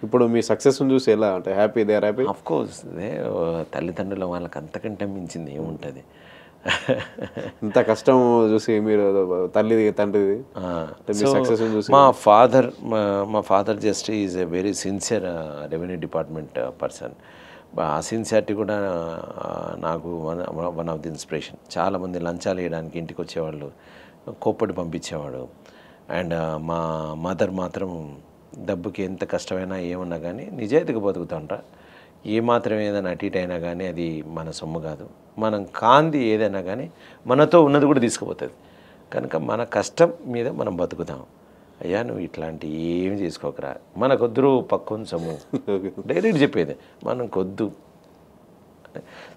ఇప్పుడు మీ సక్సెస్‌ని చూసి ఎలా అంటే happy they are happy? Of course తల్లిదండ్రుల వాళ్ళకి అంతకంటే మించింది ఏముంటుంది. ఇంత కష్టం చూసి మీరు తల్లిది, తండ్రిది అంటే మీ సో సక్సెస్‌ని చూసి మా father just is a very sincere revenue department person. ఆ సిన్సియారిటీ కూడా నాకు వన్ ఆఫ్ ది ఇన్స్పిరేషన్. చాలామంది లంచాలు వేయడానికి ఇంటికి వచ్చేవాళ్ళు, కోప్పటి పంపించేవాడు. అండ్ మా మదర్ మాత్రం డబ్బుకి ఎంత కష్టమైనా ఏమన్నా కానీ నిజాయితీగా బతుకుతాండ్రా, ఏమాత్రం ఏదైనా అటు ఇటు అయినా కానీ అది మన సొమ్ము కాదు, మనం కాంది ఏదైనా కానీ మనతో ఉన్నది కూడా తీసుకుపోతుంది, కనుక మన కష్టం మీద మనం బతుకుతాం. అయ్యా నువ్వు ఇట్లాంటి ఏమి చేసుకోకరా, మనకొద్దు పక్కన సొమ్ము డైరెక్ట్ చెప్పేది, మనం కొద్దు.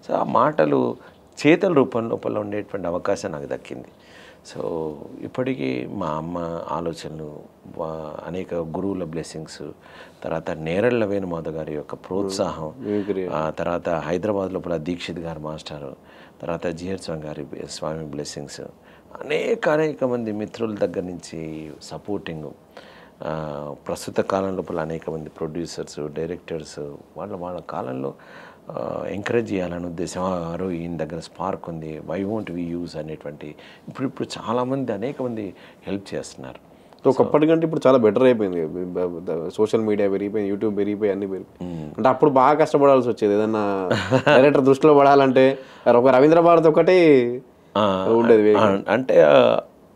సో ఆ మాటలు చేతల లోపల ఉండేటువంటి అవకాశం నాకు దక్కింది. సో ఇప్పటికీ మా అమ్మ ఆలోచనలు, అనేక గురువుల బ్లెస్సింగ్స్, తర్వాత నేరళ్ళ వేణుమాధవ్ గారి యొక్క ప్రోత్సాహం, తర్వాత హైదరాబాద్ లోపల దీక్షిత్ గారు మాస్టారు, తర్వాత జిహెచ్ స్వామి బ్లెస్సింగ్స్, అనేక మంది మిత్రుల దగ్గర నుంచి సపోర్టింగ్, ప్రస్తుత కాలం లోపల అనేక మంది ప్రొడ్యూసర్స్, డైరెక్టర్స్ వాళ్ళ కాలంలో ఎంకరేజ్ చేయాలనే ఉద్దేశం, వారు ఈయన దగ్గర స్పార్క్ ఉంది, వై వోంట్ వి యూజ్ అనేటువంటి ఇప్పుడు చాలామంది అనేక మంది హెల్ప్ చేస్తున్నారు. ఒకప్పటికంటే ఇప్పుడు చాలా బెటర్ అయిపోయింది. సోషల్ మీడియా పెరిగిపోయింది, యూట్యూబ్ పెరిగిపోయి అన్ని పెరిగిపోయి. అంటే అప్పుడు బాగా కష్టపడాల్సి వచ్చేది, ఏదన్నా డైరెక్టర్ దృష్టిలో పడాలంటే ఒక రవీంద్ర భారత్ ఒకటి ఉండేది. అంటే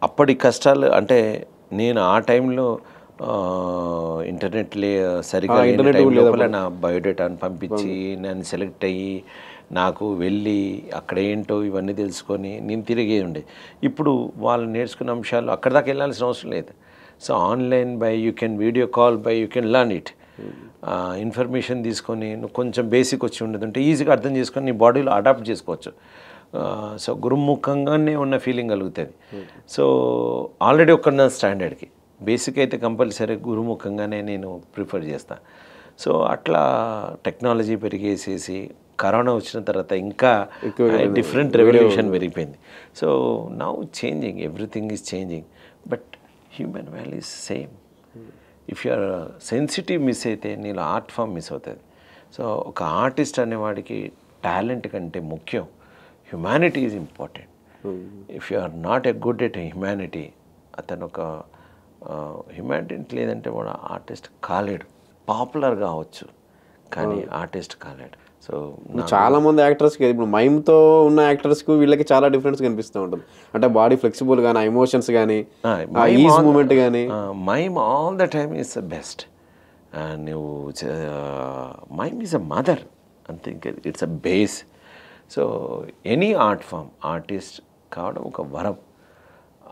అప్పటి కష్టాలు అంటే నేను ఆ టైంలో ఇంటర్నెట్ సరిగా లోపల నా బయోడేటాను పంపించి నేను సెలెక్ట్ అయ్యి నాకు వెళ్ళి అక్కడ ఏంటో ఇవన్నీ తెలుసుకొని నేను తిరిగే ఉండే. ఇప్పుడు వాళ్ళు నేర్చుకున్న అంశాలు అక్కడ దాకా వెళ్ళాల్సిన అవసరం లేదు. So online by you can video call by you can learn it. Information తీసుకొని నువ్వు కొంచెం బేసిక్ వచ్చి ఉండదంటే ఈజీగా అర్థం చేసుకొని నీ బాడీలో అడాప్ట్ చేసుకోవచ్చు. సో గురుముఖంగానే ఉన్న ఫీలింగ్ కలుగుతుంది. సో ఆల్రెడీ ఒక్కడున్న స్టాండర్డ్కి బేసిక్ అయితే కంపల్సరీ గురుముఖంగానే నేను ప్రిఫర్ చేస్తాను. సో అట్లా టెక్నాలజీ పెరిగేసేసి కరోనా వచ్చిన తర్వాత ఇంకా డిఫరెంట్ రెవల్యూషన్ పెరిగిపోయింది. So now changing, everything is changing, but human value is same. If you are sensitive miss అయితే నీలో ఆర్ట్ ఫామ్ మిస్ అవుతుంది. సో ఒక ఆర్టిస్ట్ అనేవాడికి టాలెంట్ కంటే ముఖ్యం humanity is important. If you are not a good at humanity, అతను ఒక humanity లేదంటే వాడు ఆర్టిస్ట్ కాలేడు. పాపులర్ కావచ్చు కానీ ఆర్టిస్ట్ కాలేడు. సో చాలా మంది యాక్టర్స్కి ఇప్పుడు మైమ్తో ఉన్న యాక్టర్స్కి వీళ్ళకి చాలా డిఫరెన్స్ కనిపిస్తూ ఉంటుంది. అంటే బాడీ ఫ్లెక్సిబుల్ కానీ, ఎమోషన్స్ కానీ, ఈజ్ మూమెంట్ కానీ. Mime all the time is the best. నువ్వు మైమ్ ఈజ్ అ మదర్ అంతే, it's a base. So any art form artist కావడం ఒక వరం.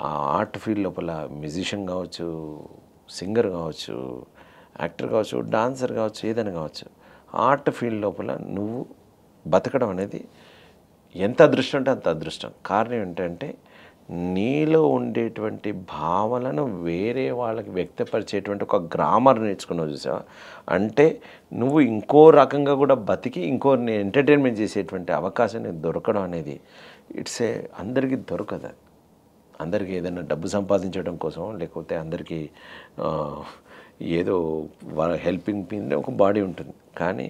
ఆ ఆర్ట్ ఫీల్డ్ లోపల మ్యూజిషియన్ కావచ్చు, సింగర్ కావచ్చు, యాక్టర్ కావచ్చు, డాన్సర్ కావచ్చు, ఏదైనా కావచ్చు, ఆర్ట్ ఫీల్డ్ లోపల నువ్వు బతకడం అనేది ఎంత అదృష్టం అంటే అంత అదృష్టం. కారణం ఏంటంటే నీలో ఉండేటువంటి భావనలను వేరే వాళ్ళకి వ్యక్తపరిచేటువంటి ఒక గ్రామర్ నేర్చుకున్నావు చూసావా, అంటే నువ్వు ఇంకో రకంగా కూడా బతికి ఇంకోరిని ఎంటర్టైన్మెంట్ చేసేటువంటి అవకాశం నీకు దొరకడం అనేది ఇట్స్ ఏ అందరికీ దొరకదు. అందరికీ ఏదైనా డబ్బు సంపాదించడం కోసం, లేకపోతే అందరికీ ఏదో హెల్పింగ్ పిన్ ఒక బాడీ ఉంటుంది, కానీ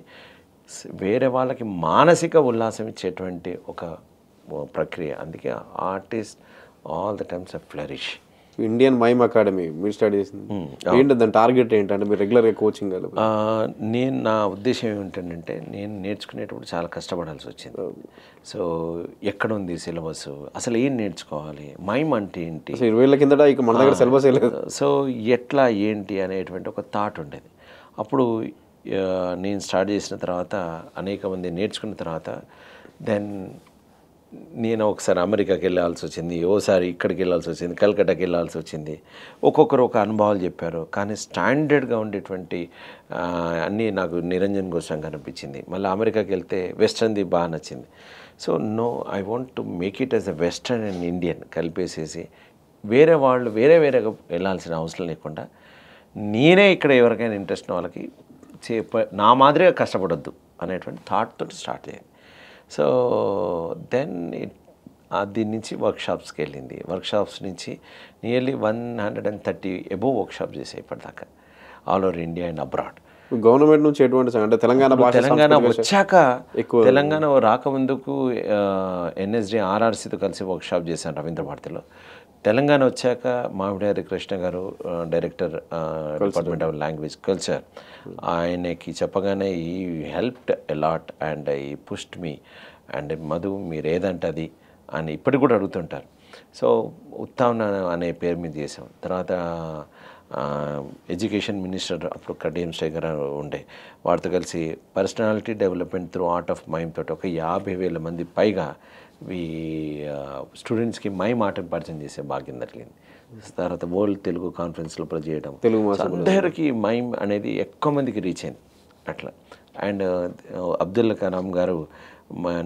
వేరే వాళ్ళకి మానసిక ఉల్లాసం ఇచ్చేటువంటి ఒక ప్రక్రియ. అందుకే artist all the times flourish. Indian mime academy మీరు స్టార్ట్ చేసింది ఏంటి, దాని టార్గెట్ ఏంటంటే మీరు రెగ్యులర్గా కోచింగ్? నేను నా ఉద్దేశం ఏమిటంటే నేను నేర్చుకునేటప్పుడు చాలా కష్టపడాల్సి వచ్చింది. సో ఎక్కడ ఉంది సిలబస్, అసలు ఏం నేర్చుకోవాలి, మైమ్ అంటే ఏంటి, 20 ఏళ్ల కిందట ఇక మన దగ్గర సిలబస్ లేదు. సో ఎట్లా ఏంటి అనేటువంటి ఒక థాట్ ఉండేది. అప్పుడు నేను స్టార్ట్ చేసిన తర్వాత అనేక మంది నేర్చుకున్న తర్వాత దెన్ నేను ఒకసారి అమెరికాకి వెళ్ళాల్సి వచ్చింది, ఓసారి ఇక్కడికి వెళ్ళాల్సి వచ్చింది, కలకట్టాకి వెళ్ళాల్సి వచ్చింది. ఒక్కొక్కరు ఒక అనుభవాలు చెప్పారు, కానీ స్టాండర్డ్గా ఉండేటువంటి అన్నీ నాకు నిరంజన్ గోస్వామి కనిపించింది. మళ్ళీ అమెరికాకి వెళ్తే వెస్టర్న్ది బాగా నచ్చింది. So no, I want to make it as a western and Indian కలిపేసేసి వేరే వాళ్ళు వేరేగా వెళ్ళాల్సిన అవసరం లేకుండా నేనే ఇక్కడ ఎవరికైనా ఇంట్రెస్ట్ ఉన్న వాళ్ళకి నా మాదిరిగా కష్టపడొద్దు అనేటువంటి థాట్ తోటి స్టార్ట్ చేయండి. సో దెన్ దీని నుంచి వర్క్షాప్స్కి వెళ్ళింది. వర్క్షాప్స్ నుంచి నియర్లీ 130 అబోవ్ వర్క్షాప్ చేసే ఇప్పటిదాకా all over India and abroad. Government నుంచి ఎటువంటి అంటే తెలంగాణ భాష తెలంగాణ సంస్కృతి వచ్చాక ఎక్కువ తెలంగాణ రాకముందుకు ఎన్ఎస్డి ఆర్ఆర్సీతో కలిసి వర్క్షాప్ చేశాను రవీంద్ర భారతిలో. తెలంగాణ వచ్చాక మామిడారి కృష్ణ గారు director department of language culture, ఆయనకి చెప్పగానే ఈ హెల్ప్డ్ అలాట్ అండ్ ఈ పుష్డ్ మీ అండ్ మధు మీరు ఏదంటే అది అని ఇప్పటికి కూడా అడుగుతుంటారు. సో ఉత్తాన్ అనే పేరు మీద చేసాం. తర్వాత ఎడ్యుకేషన్ మినిస్టర్ అప్పుడు కడియం శేఖర్ ఉండే, వారితో కలిసి personality development through art of mime తోటి ఒక 50,000 మంది పైగా స్టూడెంట్స్కి మైమ్ ఆటను పరిచయం చేసే భాగ్యం జరిగింది. తర్వాత వరల్డ్ తెలుగు కాన్ఫరెన్స్ లోపల చేయడం, అందరికీ మైమ్ అనేది ఎక్కువ మందికి రీచ్ అయింది అట్లా. అండ్ అబ్దుల్ కలాం గారు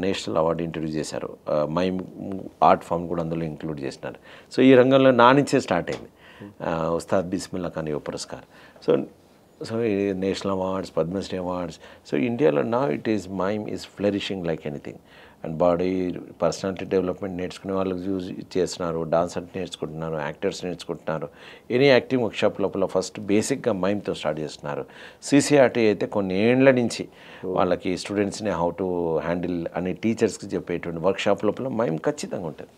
నేషనల్ అవార్డు ఇంట్రడ్యూస్ చేశారు, మైమ్ ఆర్ట్ ఫామ్ కూడా అందులో ఇంక్లూడ్ చేసినారు. సో ఈ రంగంలో నా నుంచే స్టార్ట్ అయింది Ustaad Bismillah Khan Yuva Puraskar. So national awards, Padmashri awards. So ఇండియాలో నా it is mime is flourishing like anything. And body personality development నేర్చుకునే వాళ్ళకి యూజ్ చేస్తున్నారు, డాన్స్ అంటే నేర్చుకుంటున్నారు, యాక్టర్స్ నేర్చుకుంటున్నారు. ఎనీ యాక్టింగ్ వర్క్షాప్ లోపల ఫస్ట్ బేసిక్గా మైమ్తో స్టార్ట్ చేస్తున్నారు. సిసిఆర్టీ అయితే కొన్ని ఏండ్ల నుంచి వాళ్ళకి స్టూడెంట్స్ని హౌ టు హ్యాండిల్ అని టీచర్స్కి చెప్పేటువంటి వర్క్షాప్ లోపల మైమ్ ఖచ్చితంగా ఉంటుంది.